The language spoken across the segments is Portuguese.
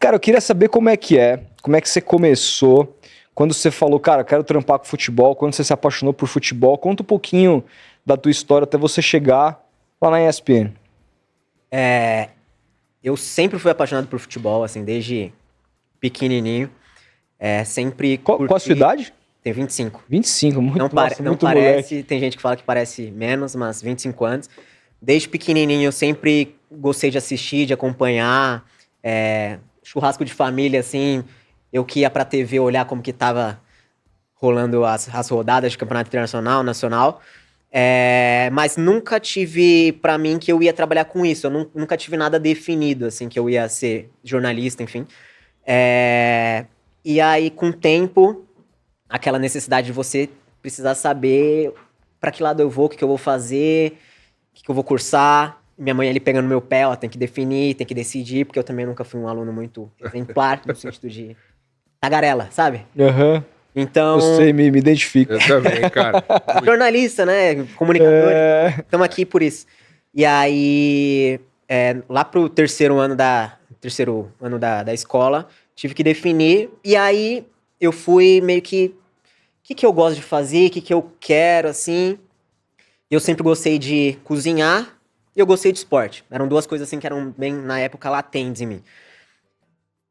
Cara, eu queria saber como é que você começou, quando você falou, cara, quero trampar com futebol, quando você se apaixonou por futebol. Conta um pouquinho da tua história até você chegar lá na ESPN. Eu sempre fui apaixonado por futebol, assim, desde pequenininho. Sempre Qual a sua curti. idade? Tenho 25. 25, muito, Não, nossa, não muito parece, moleque. tem gente que fala que parece menos, mas 25 anos. Desde pequenininho eu sempre gostei de assistir, de acompanhar. Churrasco de família, assim, eu que ia pra TV olhar como que tava rolando as rodadas de campeonato internacional, nacional. Mas nunca tive pra mim que eu ia trabalhar com isso. Eu nunca tive nada definido, assim, que eu ia ser jornalista, enfim. E aí, com o tempo, aquela necessidade de você precisar saber pra que lado eu vou, o que eu vou fazer, o que eu vou cursar. Minha mãe ali pegando meu pé, ó, tem que definir, tem que decidir, porque eu também nunca fui um aluno muito exemplar, no sentido de tagarela, sabe? Aham, Então, eu sei, me identifico. Eu também, cara. jornalista, né? Comunicador, então estamos aqui por isso. E aí, lá pro terceiro ano da escola, tive que definir. E aí, eu fui meio que... O que eu gosto de fazer? O que eu quero, assim? Eu sempre gostei de cozinhar e eu gostei de esporte. Eram duas coisas, assim, que eram bem, na época, latentes em mim.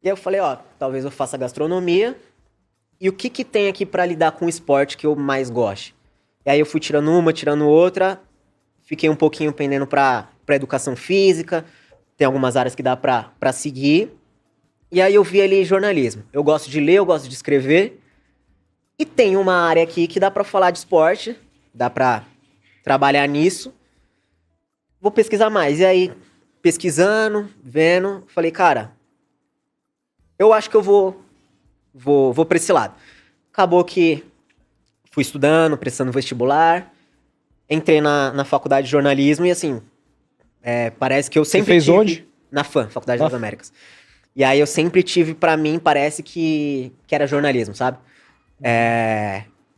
E aí eu falei, ó, talvez eu faça gastronomia. E o que tem aqui pra lidar com o esporte que eu mais gosto? E aí eu fui tirando uma, tirando outra. Fiquei um pouquinho pendendo pra educação física. Tem algumas áreas que dá pra seguir. E aí eu vi ali jornalismo. Eu gosto de ler, eu gosto de escrever. E tem uma área aqui que dá pra falar de esporte. Dá pra trabalhar nisso. Vou pesquisar mais. E aí, pesquisando, vendo, falei, cara, eu acho que eu vou pra esse lado. Acabou que fui estudando, prestando vestibular, entrei na faculdade de jornalismo e assim, parece que eu sempre fez tive... onde? Na FAM, Faculdade das Américas. E aí eu sempre tive, pra mim, parece que era jornalismo, sabe?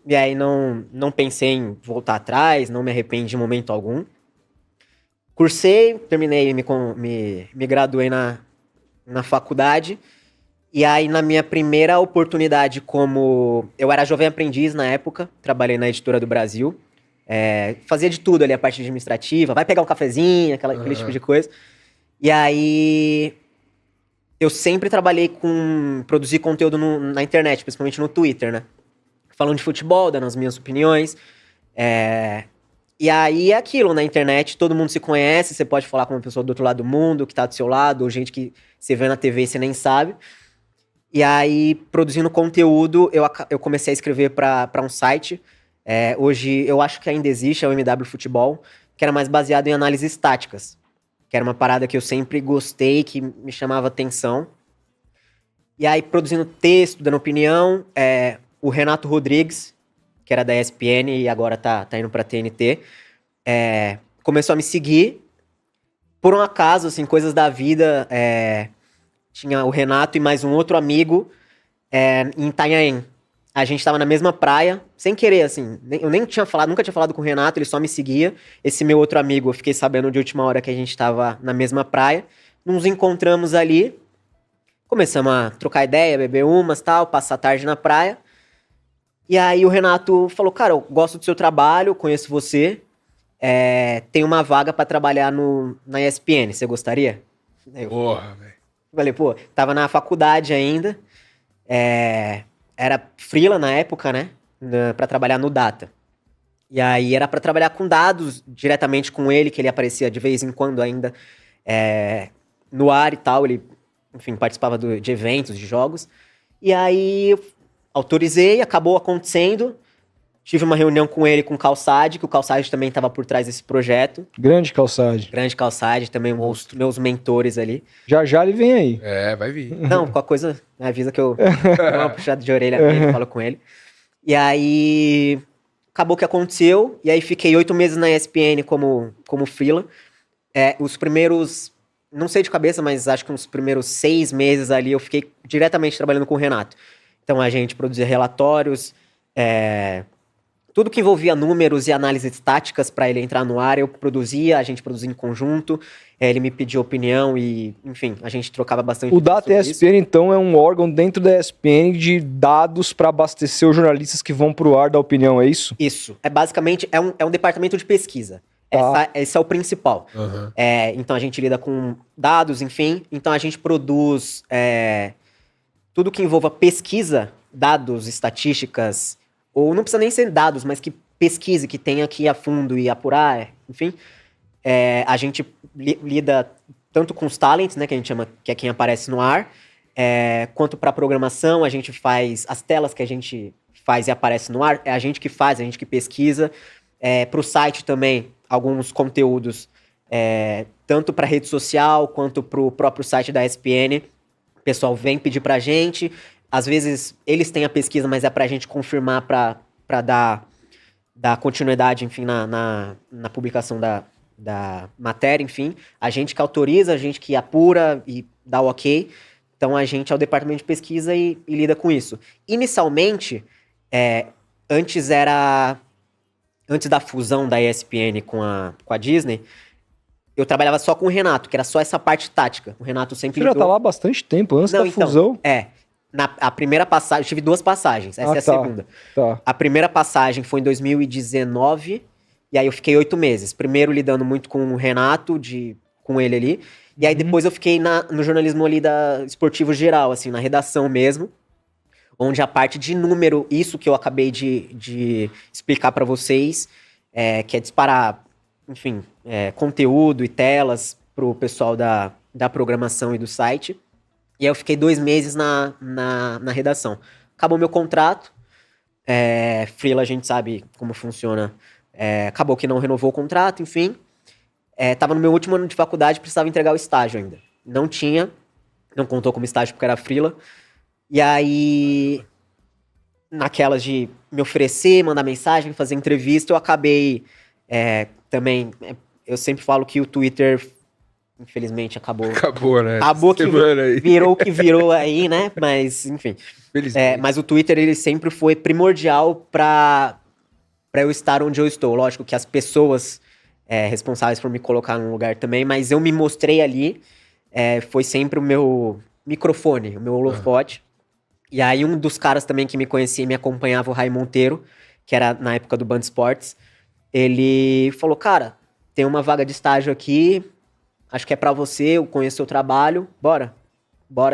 E aí não pensei em voltar atrás, não me arrependi de momento algum. Cursei, terminei, me graduei na faculdade. E aí, na minha primeira oportunidade eu era jovem aprendiz na época, trabalhei na Editora do Brasil. Fazia de tudo ali, a parte administrativa, vai pegar um cafezinho, aquele tipo de coisa. E aí, eu sempre trabalhei com produzir conteúdo na internet, principalmente no Twitter, né? Falando de futebol, dando as minhas opiniões. E aí é aquilo, na internet todo mundo se conhece, você pode falar com uma pessoa do outro lado do mundo, que tá do seu lado, ou gente que você vê na TV e você nem sabe. E aí, produzindo conteúdo, eu comecei a escrever para um site. Hoje, eu acho que ainda existe, é o MW Futebol, que era mais baseado em análises estáticas. Que era uma parada que eu sempre gostei, que me chamava atenção. E aí, produzindo texto, dando opinião, o Renato Rodrigues, que era da ESPN e agora tá indo pra TNT, começou a me seguir. Por um acaso, assim, coisas da vida... Tinha o Renato e mais um outro amigo em Itanhaém. A gente tava na mesma praia, sem querer, assim. Eu nem tinha falado, nunca tinha falado com o Renato, ele só me seguia. Esse meu outro amigo, eu fiquei sabendo de última hora que a gente tava na mesma praia. Nos encontramos ali, começamos a trocar ideia, beber umas e tal, passar a tarde na praia. E aí o Renato falou, cara, eu gosto do seu trabalho, conheço você. Tem uma vaga pra trabalhar na ESPN, você gostaria? Porra, velho. Falei, pô, tava na faculdade ainda, era freela na época, né, pra trabalhar no Data. E aí era pra trabalhar com dados diretamente com ele, que ele aparecia de vez em quando ainda no ar e tal, ele, enfim, participava de eventos, de jogos. E aí eu autorizei, acabou acontecendo. Tive uma reunião com ele, com o Calçade, que o Calçade também estava por trás desse projeto. Grande Calçade. Grande Calçade, também meus mentores ali. Já ele vem aí. Vai vir. Não, qualquer coisa, avisa que eu dou uma puxada de orelha nele, falo com ele. E aí, acabou que aconteceu, e aí fiquei 8 meses na ESPN como freela. Os primeiros, não sei de cabeça, mas acho que uns primeiros 6 meses ali eu fiquei diretamente trabalhando com o Renato. Então a gente produzia relatórios, tudo que envolvia números e análises táticas para ele entrar no ar, eu produzia, a gente produzia em conjunto, ele me pediu opinião e, enfim, a gente trocava bastante. O Data sobre isso. ESPN, então, é um órgão dentro da ESPN de dados para abastecer os jornalistas que vão pro ar da opinião, é isso? Isso. É basicamente, é um departamento de pesquisa. Esse é o principal. Aham. Então a gente lida com dados, enfim. Então a gente produz tudo que envolva pesquisa, dados, estatísticas, ou não precisa nem ser dados, mas que pesquise, que tenha que ir a fundo e apurar, enfim. A gente lida tanto com os talents, né, que a gente chama, que é quem aparece no ar, quanto para programação, a gente faz as telas que a gente faz e aparece no ar, é a gente que faz, a gente que pesquisa. Para o site também, alguns conteúdos, tanto para rede social quanto para o próprio site da ESPN. O pessoal vem pedir para a gente. Às vezes eles têm a pesquisa, mas é para a gente confirmar para dar continuidade, enfim, na publicação da matéria, enfim. A gente que autoriza, a gente que apura e dá o ok. Então a gente é o departamento de pesquisa e lida com isso. Inicialmente, antes da fusão da ESPN com a Disney, eu trabalhava só com o Renato, que era só essa parte tática. O Renato sempre Você já tá lá há bastante tempo, antes da fusão. A primeira passagem, eu tive 2 passagens, essa é a segunda. Tá. A primeira passagem foi em 2019, e aí eu fiquei 8 meses. Primeiro lidando muito com o Renato, com ele ali, e aí depois eu fiquei no jornalismo ali esportivo geral, assim, na redação mesmo, onde a parte de número, isso que eu acabei de explicar para vocês, que é disparar, enfim, conteúdo e telas pro pessoal da programação e do site. E aí eu fiquei 2 meses na redação. Acabou meu contrato. Freela, a gente sabe como funciona. Acabou que não renovou o contrato, enfim. Tava no meu último ano de faculdade, precisava entregar o estágio ainda. Não tinha, não contou como estágio porque era freela. E aí, naquelas de me oferecer, mandar mensagem, fazer entrevista, eu acabei também... eu sempre falo que o Twitter... Infelizmente acabou. Acabou, né? Acabou que virou o que virou aí, né? Mas, enfim. Mas o Twitter, ele sempre foi primordial pra eu estar onde eu estou. Lógico que as pessoas responsáveis por me colocar num lugar também, mas eu me mostrei ali. Foi sempre o meu microfone, o meu holofote. E aí um dos caras também que me conhecia e me acompanhava, o Rai Monteiro, que era na época do Band Esportes, ele falou, cara, tem uma vaga de estágio aqui... Acho que é pra você, eu conheço seu trabalho, bora,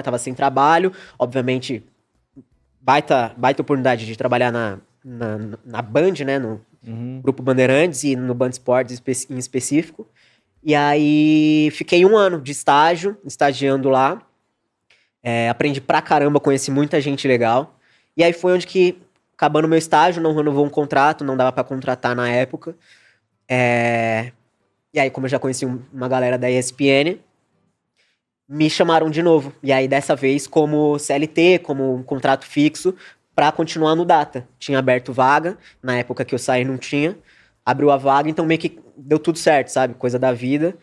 tava sem trabalho, obviamente, baita oportunidade de trabalhar na Band, né, no Grupo Bandeirantes e no Band Esportes em específico, e aí fiquei 1 ano de estágio, estagiando lá, aprendi pra caramba, conheci muita gente legal, e aí foi onde que, acabando meu estágio, não renovou um contrato, não dava pra contratar na época, e aí, como eu já conheci uma galera da ESPN, me chamaram de novo. E aí, dessa vez, como CLT, como um contrato fixo, pra continuar no Data. Tinha aberto vaga, na época que eu saí não tinha. Abriu a vaga, então meio que deu tudo certo, sabe? Coisa da vida.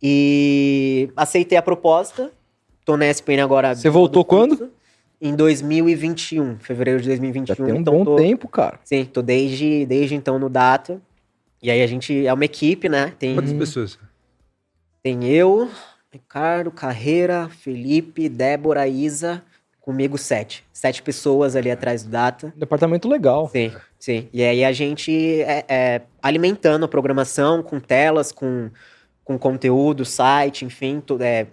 E aceitei a proposta. Tô na ESPN agora. Você voltou quando? Em 2021, fevereiro de 2021. Já tem um então bom tempo, cara. Sim, tô desde então no Data. E aí a gente é uma equipe, né? Tem Quantas pessoas? Tem eu, Ricardo, Carreira, Felipe, Débora, Isa, comigo 7. 7 pessoas ali atrás do Data. Departamento legal. Sim. E aí a gente alimentando a programação com telas, com conteúdo, site, enfim,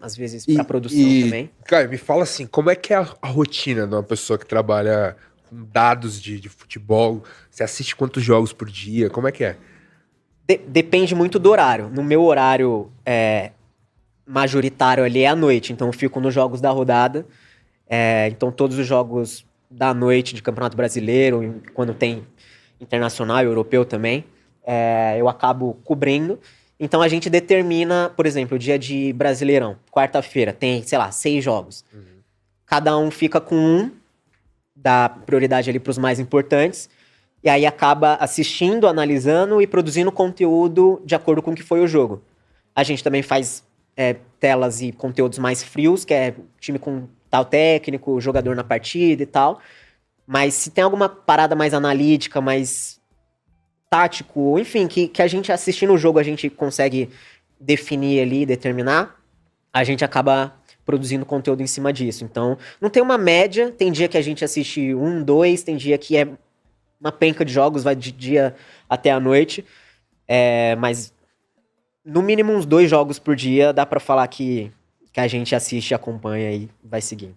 às vezes pra produção também. Cara, me fala assim, como é que é a rotina de uma pessoa que trabalha com dados de futebol? Você assiste quantos jogos por dia? Como é que é? Depende muito do horário. No meu horário majoritário ali é à noite, então eu fico nos jogos da rodada. Então todos os jogos da noite de Campeonato Brasileiro, quando tem internacional, europeu também, eu acabo cobrindo. Então a gente determina, por exemplo, o dia de Brasileirão. Quarta-feira tem, sei lá, 6 jogos. Cada um fica com um, dá prioridade ali para os mais importantes. E aí acaba assistindo, analisando e produzindo conteúdo de acordo com o que foi o jogo. A gente também faz telas e conteúdos mais frios, que é time com tal técnico, jogador na partida e tal. Mas se tem alguma parada mais analítica, mais tático, enfim, que a gente assistindo o jogo a gente consegue definir ali, determinar, a gente acaba produzindo conteúdo em cima disso. Então, não tem uma média, tem dia que a gente assiste 1, 2, tem dia que é uma penca de jogos, vai de dia até a noite, mas no mínimo uns 2 jogos por dia dá pra falar que a gente assiste, acompanha e vai seguindo.